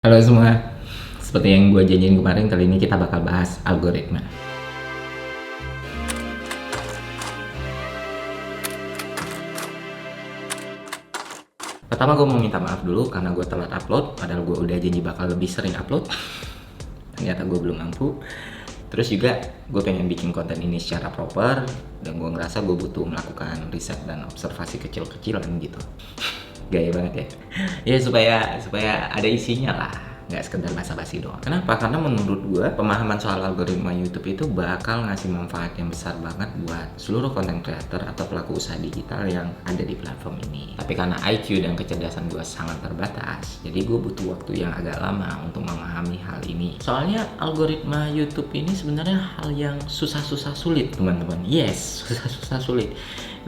Halo semua, seperti yang gue janjiin kemarin, kali ini kita bakal bahas algoritma. Pertama gue mau minta maaf dulu karena gue telat upload, padahal gue udah janji bakal lebih sering upload. Ternyata gue belum mampu. Terus juga gue pengen bikin konten ini secara proper, dan gue ngerasa gue butuh melakukan riset dan observasi kecil-kecilan gitu. Gaya banget ya. Ya supaya ada isinya lah, nggak sekedar basa-basi doang. Kenapa? Karena menurut gue pemahaman soal algoritma YouTube itu bakal ngasih manfaat yang besar banget buat seluruh content creator atau pelaku usaha digital yang ada di platform ini. Tapi karena IQ dan kecerdasan gue sangat terbatas, jadi gue butuh waktu yang agak lama untuk memahami hal ini. Soalnya algoritma YouTube ini sebenarnya hal yang susah-susah sulit, teman-teman. Yes, susah-susah sulit.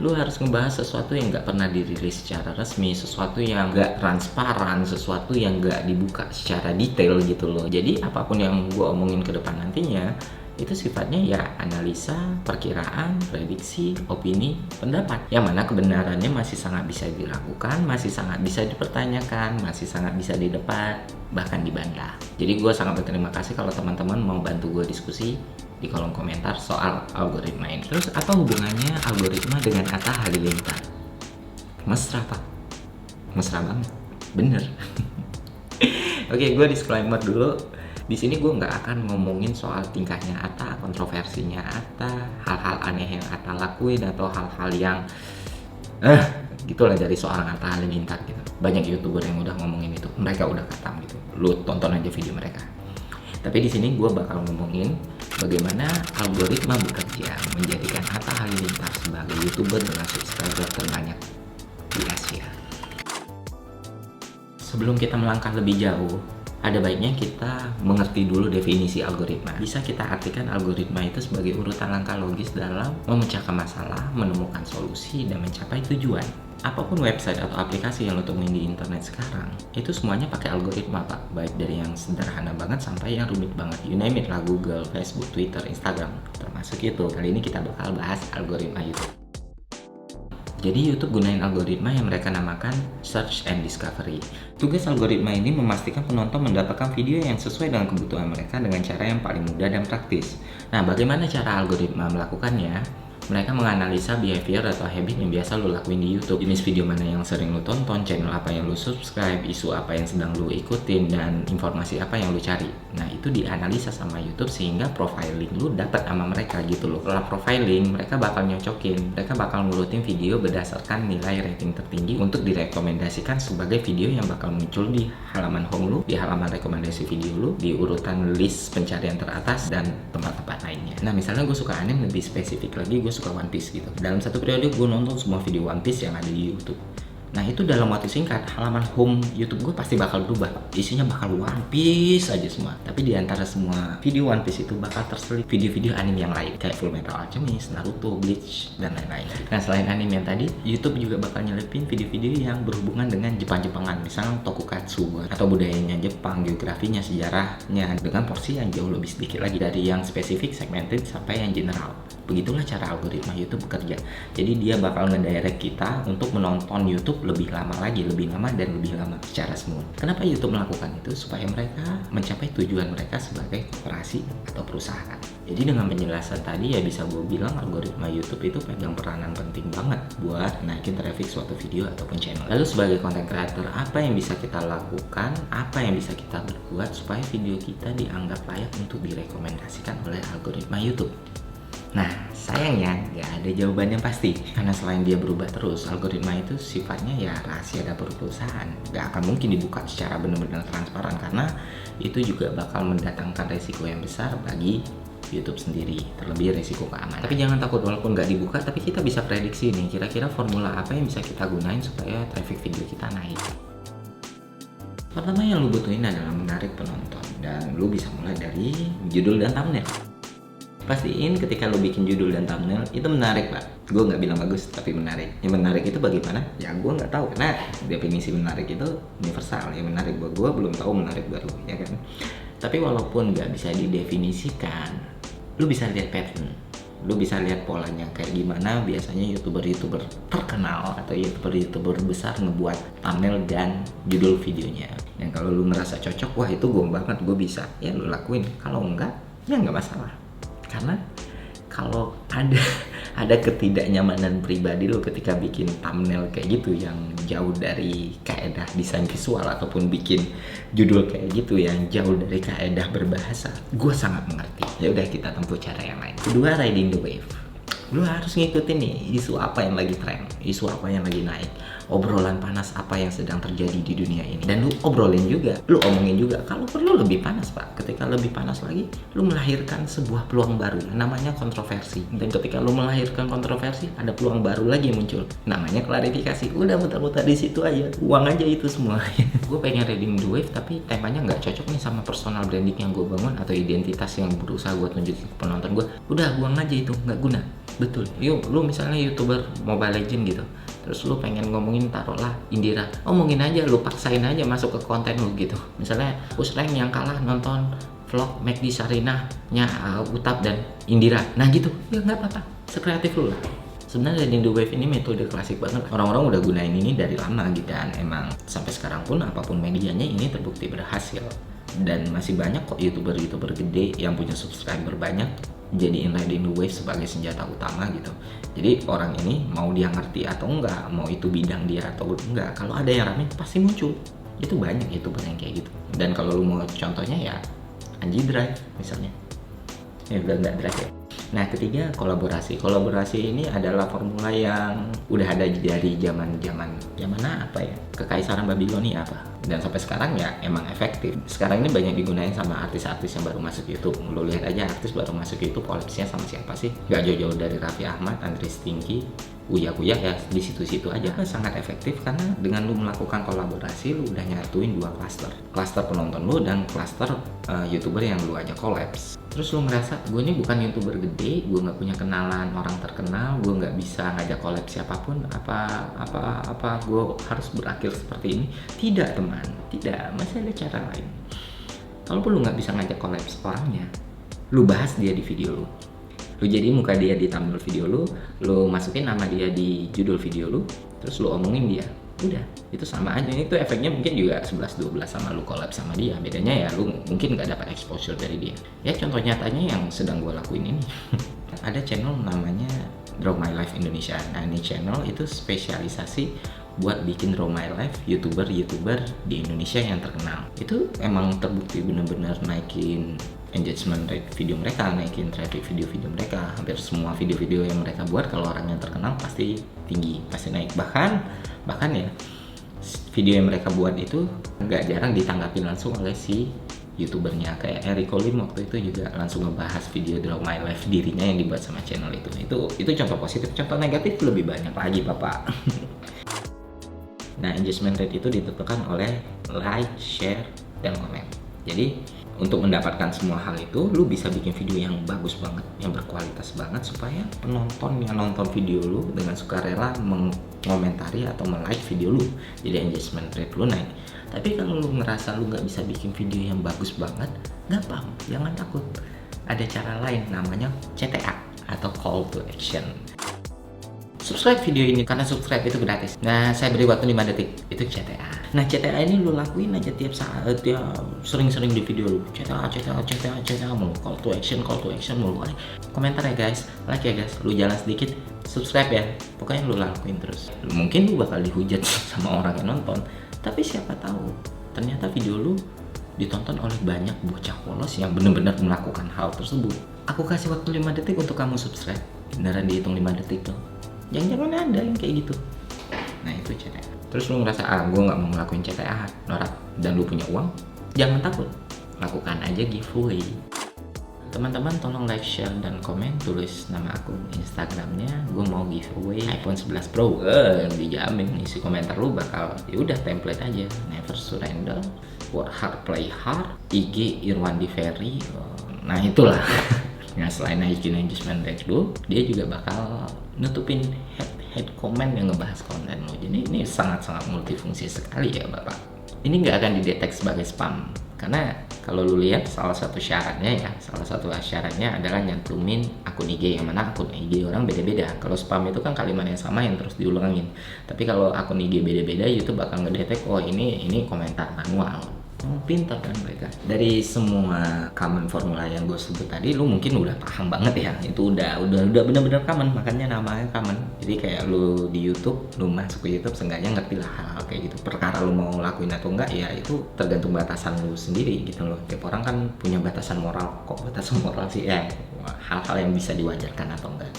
Lu harus ngebahas sesuatu yang nggak pernah dirilis secara resmi, sesuatu yang nggak transparan, sesuatu yang nggak dibuka secara detail gitu loh. Jadi apapun yang gue omongin ke depan nantinya itu sifatnya ya analisa, perkiraan, prediksi, opini, pendapat, yang mana kebenarannya masih sangat bisa diragukan, masih sangat bisa dipertanyakan, masih sangat bisa didebat, bahkan dibantah. Jadi gue sangat berterima kasih kalau teman-teman mau bantu gue diskusi di kolom komentar soal algoritma ini. Terus apa hubungannya algoritma dengan kata halilintar? Mesra pak, mesra banget, bener. Oke, gue disclaimer dulu. Di sini gue nggak akan ngomongin soal tingkahnya Atta, kontroversinya Atta, hal-hal aneh yang Atta lakuin, atau hal-hal yang gitulah dari seorang Atta Halilintar gitu. Banyak youtuber yang udah ngomongin itu, mereka udah katam gitu. Lu tonton aja video mereka. Tapi di sini gue bakal ngomongin bagaimana algoritma bekerja menjadikan Atta Halilintar sebagai youtuber dengan subscriber terbanyak di Asia. Sebelum kita melangkah lebih jauh, ada baiknya kita mengerti dulu definisi algoritma. Bisa kita artikan algoritma itu sebagai urutan langkah logis dalam memecahkan masalah, menemukan solusi, dan mencapai tujuan. Apapun website atau aplikasi yang lo temuin di internet sekarang, itu semuanya pakai algoritma pak. Baik dari yang sederhana banget sampai yang rumit banget. You name it lah, Google, Facebook, Twitter, Instagram, termasuk itu. Kali ini kita bakal bahas algoritma YouTube. Jadi YouTube gunain algoritma yang mereka namakan Search and Discovery. Tugas algoritma ini memastikan penonton mendapatkan video yang sesuai dengan kebutuhan mereka dengan cara yang paling mudah dan praktis. Nah, bagaimana cara algoritma melakukannya? Mereka menganalisa behavior atau habit yang biasa lo lakuin di YouTube. Jenis video mana yang sering lo tonton, channel apa yang lo subscribe, isu apa yang sedang lo ikutin, dan informasi apa yang lo cari. Nah, itu dianalisa sama YouTube sehingga profiling lo dapat sama mereka gitu loh. Setelah profiling, mereka bakal nyocokin. Mereka bakal ngurutin video berdasarkan nilai rating tertinggi untuk direkomendasikan sebagai video yang bakal muncul di halaman home lo, di halaman rekomendasi video lo, di urutan list pencarian teratas, dan tempat-tempat lainnya. Nah, misalnya gue suka anime, lebih spesifik lagi gue suka One Piece gitu. Dalam satu periode gue nonton semua video One Piece yang ada di YouTube. Nah, itu dalam waktu singkat, halaman home YouTube gue pasti bakal berubah. Isinya bakal One Piece aja semua. Tapi di antara semua video One Piece itu bakal terselip video-video anime yang lain, kayak Full Metal Alchemist, Naruto, Bleach, dan lain-lain. Nah, selain anime yang tadi, YouTube juga bakal nyelipin video-video yang berhubungan dengan Jepang-Jepangan, misalnya Tokukatsu, atau budayanya Jepang, geografinya, sejarahnya, dengan porsi yang jauh lebih sedikit lagi, dari yang spesifik, segmented, sampai yang general. Begitulah cara algoritma YouTube bekerja. Jadi dia bakal ngedirect kita untuk menonton YouTube lebih lama lagi, lebih lama dan lebih lama secara smooth. Kenapa YouTube melakukan itu? Supaya mereka mencapai tujuan mereka sebagai korporasi atau perusahaan. Jadi dengan penjelasan tadi ya bisa gue bilang algoritma YouTube itu pegang peranan penting banget buat naikin traffic suatu video ataupun channel. Lalu sebagai content creator, apa yang bisa kita lakukan? Apa yang bisa kita berbuat supaya video kita dianggap layak untuk direkomendasikan oleh algoritma YouTube? Nah, sayangnya nggak ada jawaban yang pasti. Karena selain dia berubah terus, algoritma itu sifatnya ya rahasia dapur perusahaan. Nggak akan mungkin dibuka secara benar-benar transparan, karena itu juga bakal mendatangkan resiko yang besar bagi YouTube sendiri, terlebih resiko keamanan. Tapi jangan takut, walaupun nggak dibuka, tapi kita bisa prediksi nih, kira-kira formula apa yang bisa kita gunain supaya traffic video kita naik. Pertama yang lu butuhin adalah menarik penonton, dan lu bisa mulai dari judul dan thumbnail. Pastiin ketika lo bikin judul dan thumbnail itu menarik pak. Gue nggak bilang bagus, tapi menarik. Yang menarik itu bagaimana? Ya gue nggak tahu, karena definisi menarik itu universal. Yang menarik buat gue belum tahu menarik buat lo, ya kan? Tapi walaupun nggak bisa didefinisikan, lo bisa lihat pattern. Lu bisa lihat polanya kayak gimana biasanya youtuber terkenal atau youtuber besar ngebuat thumbnail dan judul videonya. Dan kalau lu ngerasa cocok, wah itu gue banget, gue bisa, ya lu lakuin. Kalau enggak, ya nggak masalah. Karena kalau ada ketidaknyamanan pribadi lo ketika bikin thumbnail kayak gitu yang jauh dari kaedah desain visual ataupun bikin judul kayak gitu yang jauh dari kaedah berbahasa, gue sangat mengerti. Ya udah, kita tempuh cara yang lain. Kedua, riding the wave. Lu harus ngikutin nih isu apa yang lagi tren, isu apa yang lagi naik, obrolan panas apa yang sedang terjadi di dunia ini. Dan lu obrolin juga, lu omongin juga. Kalau perlu lebih panas, Pak. Ketika lebih panas lagi, lu melahirkan sebuah peluang baru, namanya kontroversi. Dan ketika lu melahirkan kontroversi, ada peluang baru lagi yang muncul, namanya klarifikasi. Udah muter-muter di situ aja, uang aja itu semua. Gue pengen riding the wave, tapi temanya nggak cocok nih sama personal branding yang gue bangun atau identitas yang berusaha gue tunjukin ke penonton gue. Udah, buang aja itu, nggak guna. Betul. Yuk, lu misalnya youtuber Mobile Legend gitu, terus lu pengen ngomongin taruhlah Indira, omongin aja, lu paksain aja masuk ke konten lu gitu. Misalnya Pusreng yang kalah nonton vlog McD Sarinah nya Utap dan Indira, nah gitu, ya nggak apa-apa, sekreatif lu lah. Sebenarnya riding the wave ini metode klasik banget, orang-orang udah gunain ini dari lama gitu, dan emang sampai sekarang pun apapun medianya ini terbukti berhasil. Dan masih banyak kok youtuber gede yang punya subscriber banyak jadiin riding the wave sebagai senjata utama gitu. Jadi orang ini mau dia ngerti atau enggak, mau itu bidang dia atau enggak, kalau ada yang rame pasti muncul. Itu banyak youtuber yang kayak gitu. Dan kalau lu mau contohnya ya Anji Drive misalnya, ya udah nggak drive ya. Nah, ketiga, kolaborasi. Kolaborasi ini adalah formula yang udah ada dari zaman apa ya? Kekaisaran Babilonia apa? Dan sampai sekarang ya emang efektif. Sekarang ini banyak digunain sama artis-artis yang baru masuk YouTube. Lo lihat aja artis baru masuk YouTube collabsnya sama siapa sih? Gak jauh-jauh dari Raffi Ahmad, Andri Stinky, Uya ya di situ-situ aja. Kan sangat efektif karena dengan lu melakukan kolaborasi, lu udah nyatuin dua klaster penonton lu dan klaster YouTuber yang lu ajak kolaps. Terus lu ngerasa gue ini bukan YouTuber gede, gue nggak punya kenalan orang terkenal, gue nggak bisa ngajak collab siapapun, apa gue harus berakhir seperti ini? Tidak teman, tidak, masih ada cara lain. Kalau lu nggak bisa ngajak collab orangnya, lu bahas dia di video lu. Lu jadi muka dia di thumbnail video lu masukin nama dia di judul video lu, terus lu omongin dia. Udah, itu sama aja. Itu efeknya mungkin juga 11-12 sama lu collab sama dia. Bedanya ya lu mungkin nggak dapat exposure dari dia. Ya contoh nyatanya yang sedang gue lakuin ini. Ada channel namanya Draw My Life Indonesia. Nah, ini channel itu spesialisasi buat bikin Draw My Life youtuber di Indonesia yang terkenal. Itu emang terbukti bener-bener naikin engagement rate video mereka, naikin traffic video-video mereka. Hampir semua video-video yang mereka buat kalau orang yang terkenal pasti tinggi, pasti naik. Bahkan ya video yang mereka buat itu nggak jarang ditanggapi langsung oleh si youtubernya. Kayak Eriko Lim waktu itu juga langsung ngebahas video Draw My Life dirinya yang dibuat sama channel itu. Itu contoh positif. Contoh negatif lebih banyak lagi, Bapak. Nah, engagement rate itu ditentukan oleh like, share, dan komen. Jadi untuk mendapatkan semua hal itu, lu bisa bikin video yang bagus banget, yang berkualitas banget, supaya penonton yang nonton video lu dengan sukarela mengomentari atau like video lu. Jadi engagement rate lu naik. Tapi kalau lu ngerasa lu nggak bisa bikin video yang bagus banget, gampang, jangan takut. Ada cara lain, namanya CTA atau Call to Action. Subscribe video ini karena subscribe itu gratis. Nah, saya beri waktu 5 detik. Itu CTA. Nah, CTA ini lu lakuin aja tiap saat, ya sering-sering di video lu. CTA mulu. Call to action mulu. Komentar ya guys, like ya guys. Lu jalan sedikit, subscribe ya. Pokoknya lu lakuin terus. Mungkin lu bakal dihujat sama orang yang nonton, tapi siapa tahu ternyata video lu ditonton oleh banyak bocah polos yang benar-benar melakukan hal tersebut. Aku kasih waktu 5 detik untuk kamu subscribe. Beneran dihitung 5 detik tuh. Jangan ada yang kayak gitu. Nah, itu CTA. Terus lu ngerasa, gue gak mau ngelakuin CTA, norak, dan lu punya uang, jangan takut, lakukan aja giveaway. Teman-teman tolong like, share, dan komen, tulis nama akun Instagramnya. Gue mau giveaway iPhone 11 Pro. Dijamin isi komentar lu bakal, yaudah template aja, never surrender, work hard, play hard, IG Irwandi Ferry. Nah, itulah. Nah, selain naikin engagement rate lu, dia juga bakal nutupin head comment yang ngebahas konten lo. Jadi ini sangat-sangat multifungsi sekali ya, Bapak. Ini nggak akan didetek sebagai spam karena Kalau lu lihat salah satu syaratnya adalah nyantumin akun IG, yang mana akun IG orang beda-beda. Kalau spam itu kan kalimat yang sama yang terus diulangin. Tapi kalau akun IG beda-beda, YouTube bakal ngedetek oh ini komentar manual. Pintar kan mereka. Dari semua common formula yang gue sebut tadi, lu mungkin udah paham banget ya. Itu udah bener-bener common, makanya namanya common. Jadi kayak lu di YouTube, lu masuk ke YouTube seenggaknya ngerti lah hal-hal kayak gitu. Perkara lu mau lakuin atau enggak ya itu tergantung batasan lu sendiri gitu loh. Tiap orang kan punya batasan moral. Kok batasan moral sih ya? Hal-hal yang bisa diwajarkan atau enggak.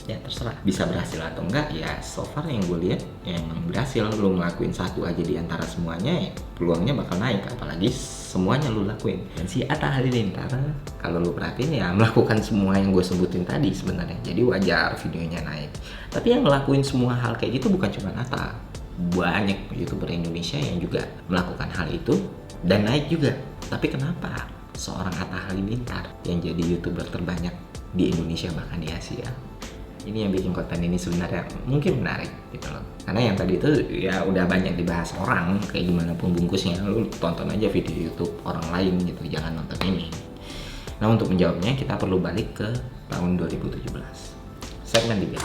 Ya terserah, bisa berhasil atau enggak ya so far yang gue lihat ya emang berhasil. Lu ngelakuin satu aja di antara semuanya ya peluangnya bakal naik, apalagi semuanya lu lakuin. Dan si Atta Halilintar kalau lu perhatiin ya melakukan semua yang gue sebutin tadi sebenarnya, jadi wajar videonya naik. Tapi yang ngelakuin semua hal kayak gitu bukan cuma Atta, banyak YouTuber Indonesia yang juga melakukan hal itu dan naik juga. Tapi kenapa seorang Atta Halilintar yang jadi YouTuber terbanyak di Indonesia bahkan di Asia, ini yang bikin konten ini sebenarnya mungkin menarik gitu loh. Karena yang tadi itu ya udah banyak dibahas orang, kayak gimana pun bungkusnya, lu tonton aja video YouTube orang lain gitu, jangan nonton ini. Nah untuk menjawabnya kita perlu balik ke tahun 2017, segmen 3.